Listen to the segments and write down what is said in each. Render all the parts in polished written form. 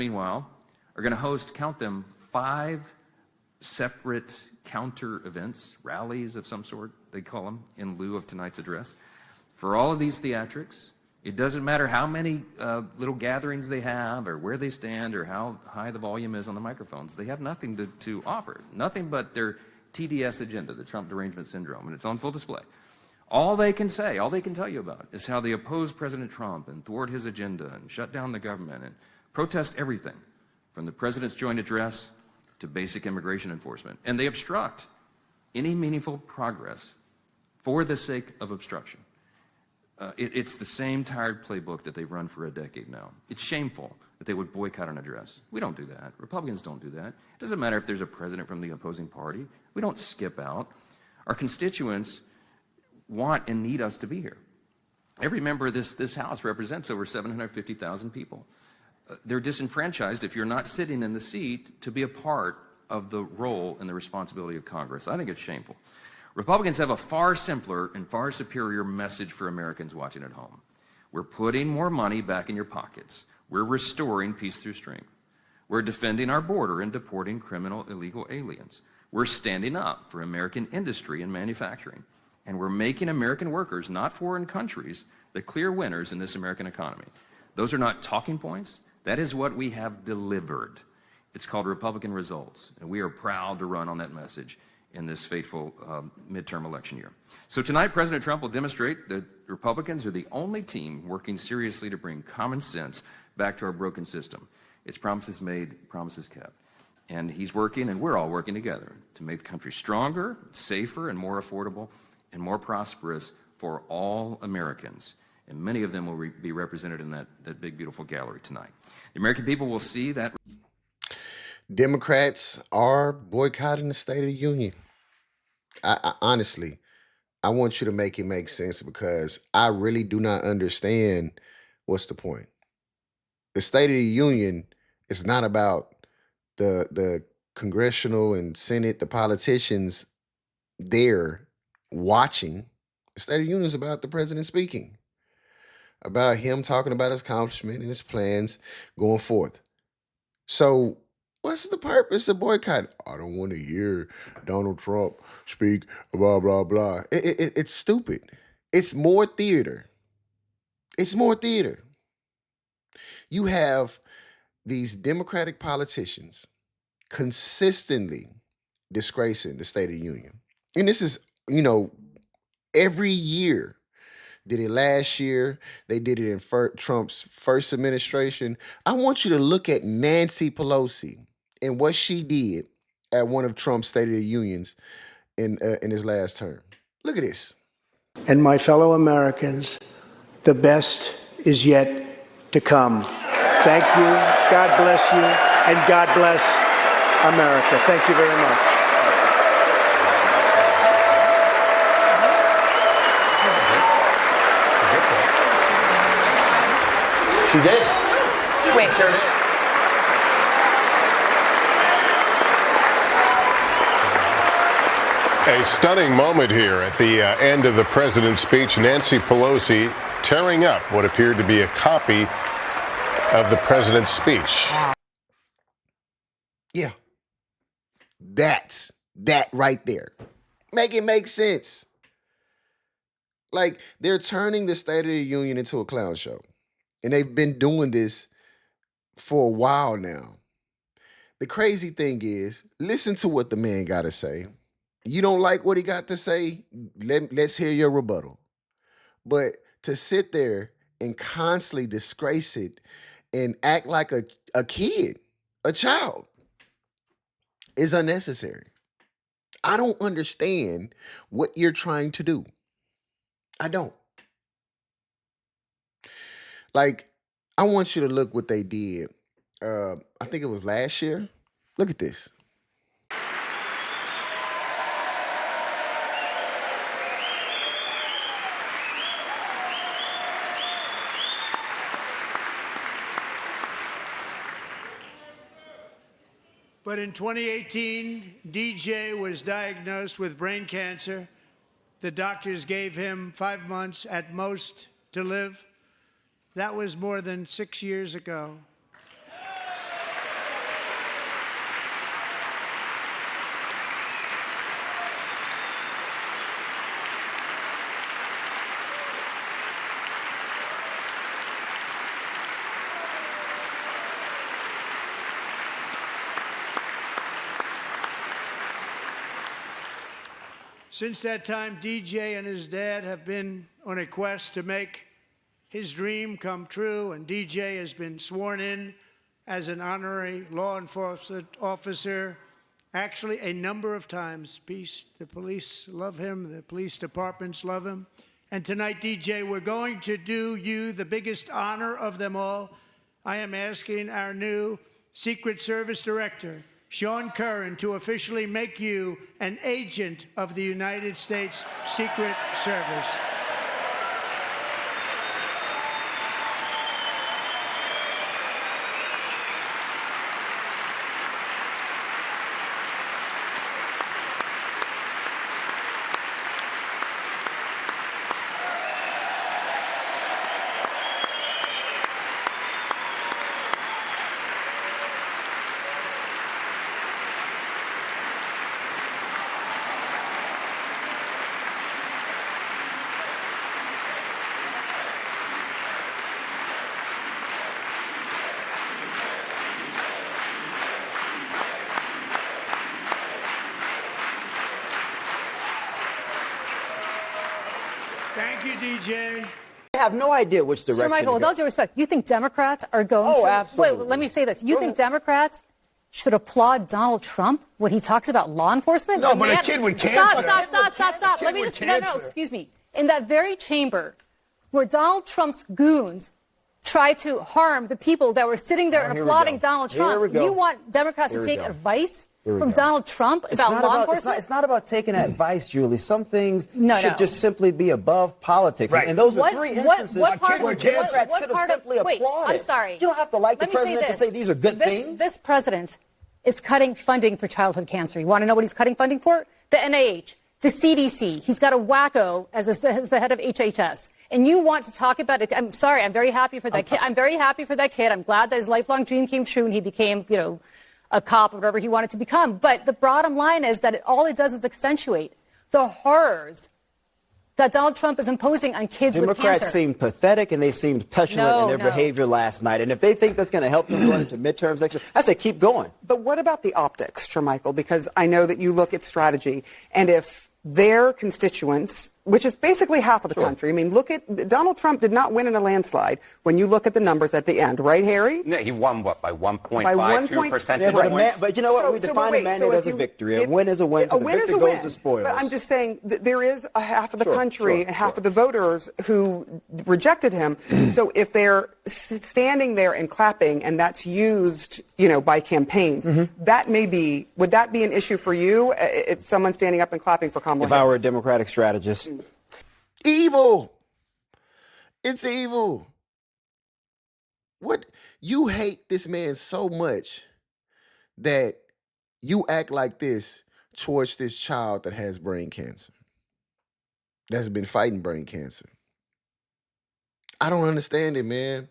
meanwhile, are going to host, count them, 5 separate counter events, rallies of some sort, they call them, in lieu of tonight's address. For all of these theatrics, it doesn't matter how many little gatherings they have or where they stand or how high the volume is on the microphones. They have nothing to offer, nothing but their TDS agenda, the Trump Derangement Syndrome, and it's on full display. All they can say, all they can tell you about is how they oppose President Trump and thwart his agenda and shut down the government and protest everything from the president's joint address to basic immigration enforcement. And they obstruct any meaningful progress for the sake of obstruction. It's the same tired playbook that they've run for a decade now. It's shameful that they would boycott an address. We don't do that. Republicans don't do that. It doesn't matter if there's a president from the opposing party. We don't skip out. Our constituents want and need us to be here. Every member of this House represents over 750,000 people. They're disenfranchised if you're not sitting in the seat to be a part of the role and the responsibility of Congress. I think it's shameful. Republicans have a far simpler and far superior message for Americans watching at home. We're putting more money back in your pockets. We're restoring peace through strength. We're defending our border and deporting criminal illegal aliens. We're standing up for American industry and manufacturing. And we're making American workers, not foreign countries, the clear winners in this American economy. Those are not talking points. That is what we have delivered. It's called Republican results, and we are proud to run on that message in this fateful midterm election year. So tonight, President Trump will demonstrate that Republicans are the only team working seriously to bring common sense back to our broken system. It's promises made, promises kept. And he's working, and we're all working together to make the country stronger, safer, and more affordable, and more prosperous for all Americans. And many of them will be represented in that big, beautiful gallery tonight. The American people will see that. Democrats are boycotting the State of the Union. I honestly, I want you to make it make sense, because I really do not understand what's the point. The State of the Union is not about the congressional and Senate, the politicians there watching. The State of the Union is about the president speaking, about him talking about his accomplishment and his plans going forth. So what's the purpose of boycott? I don't want to hear Donald Trump speak, blah, blah, blah. It's stupid. It's more theater. It's more theater. You have these Democratic politicians consistently disgracing the State of the Union. And this is, every year. Did it last year. They did it in Trump's first administration. I want you to look at Nancy Pelosi and what she did at one of Trump's State of the Unions in his last term. Look at this. And my fellow Americans, the best is yet to come. Thank you. God bless you. And God bless America. Thank you very much. She did. Wait. Sure did. A stunning moment here at the end of the president's speech. Nancy Pelosi tearing up what appeared to be a copy of the president's speech. Yeah. That's that right there. Make it make sense. Like, they're turning the State of the Union into a clown show. And they've been doing this for a while now. The crazy thing is, listen to what the man got to say. You don't like what he got to say? Let's hear your rebuttal. But to sit there and constantly disgrace it and act like a kid, a child, is unnecessary. I don't understand what you're trying to do. I don't. Like, I want you to look what they did. I think it was last year. Look at this. But in 2018, DJ was diagnosed with brain cancer. The doctors gave him 5 months at most to live. That was more than 6 years ago. Since that time, DJ and his dad have been on a quest to make his dream come true, and DJ has been sworn in as an honorary law enforcement officer, actually a number of times. The police love him, the police departments love him. And tonight, DJ, we're going to do you the biggest honor of them all. I am asking our new Secret Service Director, Sean Curran, to officially make you an agent of the United States Secret Service. Thank you, DJ. I have no idea which direction. Sir Michael, with all due respect, you think Democrats are going to... absolutely. Wait, let me say this. You think Democrats should applaud Donald Trump when he talks about law enforcement? No, but a kid with cancer. Stop. Let me just... No, excuse me. In that very chamber where Donald Trump's goons tried to harm the people that were sitting there and applauding Donald Trump, you want Democrats to take advice from Donald Trump about law enforcement? It's not about taking advice, Julie. Some things should just simply be above politics. Right. And those are three instances where Democrats could have simply applauded. I'm sorry. You don't have to like the president to say these are good things. This president is cutting funding for childhood cancer. You want to know what he's cutting funding for? The NIH, the CDC. He's got a wacko as the head of HHS. And you want to talk about it. I'm sorry. I'm very happy for that kid. I'm very happy for that kid. I'm glad that his lifelong dream came true and he became, a cop or whatever he wanted to become. But the bottom line is that all it does is accentuate the horrors that Donald Trump is imposing on kids with cancer. Democrats seemed pathetic and they seemed petulant in their behavior last night. And if they think that's going to help them go into midterms next year, I say keep going. But what about the optics, Michael? Because I know that you look at strategy. And if their constituents, which is basically half of the country. I mean, look at Donald Trump did not win in a landslide when you look at the numbers at the end, right, Harry? No, he won what, by 1.52 percentage points? But you know what? We define a mandate as a victory. A win is a win. So the victor goes to spoils. But I'm just saying that there is a half of the country and half of the voters who rejected him. So if they're standing there and clapping and that's used, by campaigns, that may be, would that be an issue for you if someone's standing up and clapping for Kamala Harris? If I were a Democratic strategist. Evil. It's evil. What? You hate this man so much that you act like this towards this child that has brain cancer, that's been fighting brain cancer. I don't understand it, man.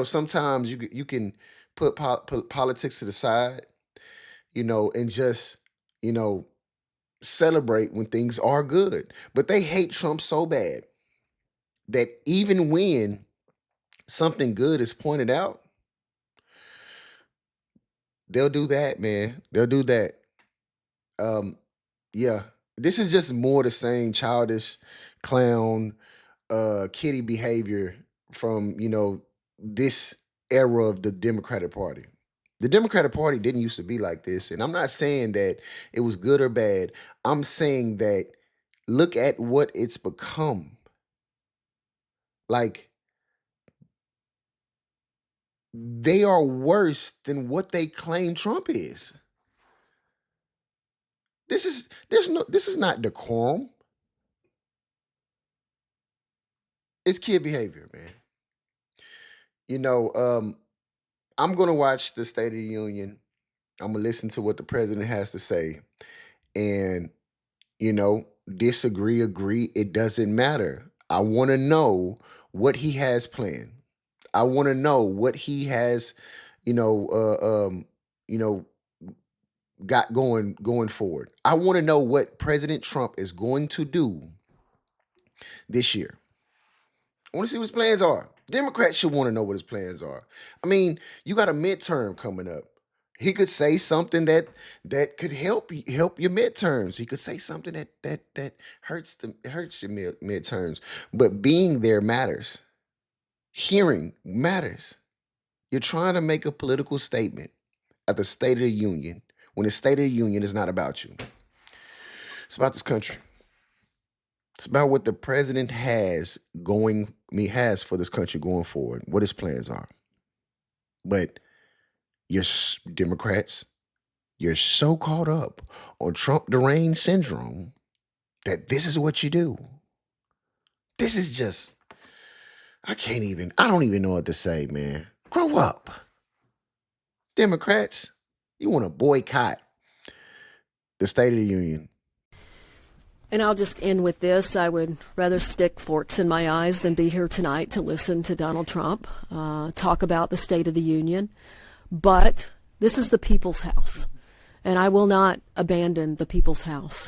Sometimes you can put politics to the side, and just, celebrate when things are good. But they hate Trump so bad that even when something good is pointed out, they'll do that, man. They'll do that. Yeah. This is just more the same childish clown, kiddie behavior from, this era of the Democratic Party. The Democratic Party didn't used to be like this. And I'm not saying that it was good or bad. I'm saying that look at what it's become. Like, they are worse than what they claim Trump is. This is not decorum. It's kid behavior, man. I'm going to watch the State of the Union. I'm going to listen to what the president has to say. And, disagree, agree, it doesn't matter. I want to know what he has planned. I want to know what he has, got going forward. I want to know what President Trump is going to do this year. I want to see what his plans are. Democrats should want to know what his plans are. I mean, you got a midterm coming up. He could say something that could help your midterms. He could say something that hurts your midterms. But being there matters. Hearing matters. You're trying to make a political statement at the State of the Union when the State of the Union is not about you. It's about this country. It's about what the president has for this country going forward, what his plans are. But you're Democrats, you're so caught up on Trump deranged syndrome that this is what you do. This is just, I don't even know what to say, man. Grow up. Democrats, you want to boycott the State of the Union. And I'll just end with this. I would rather stick forks in my eyes than be here tonight to listen to Donald Trump talk about the State of the Union. But this is the people's house, and I will not abandon the people's house.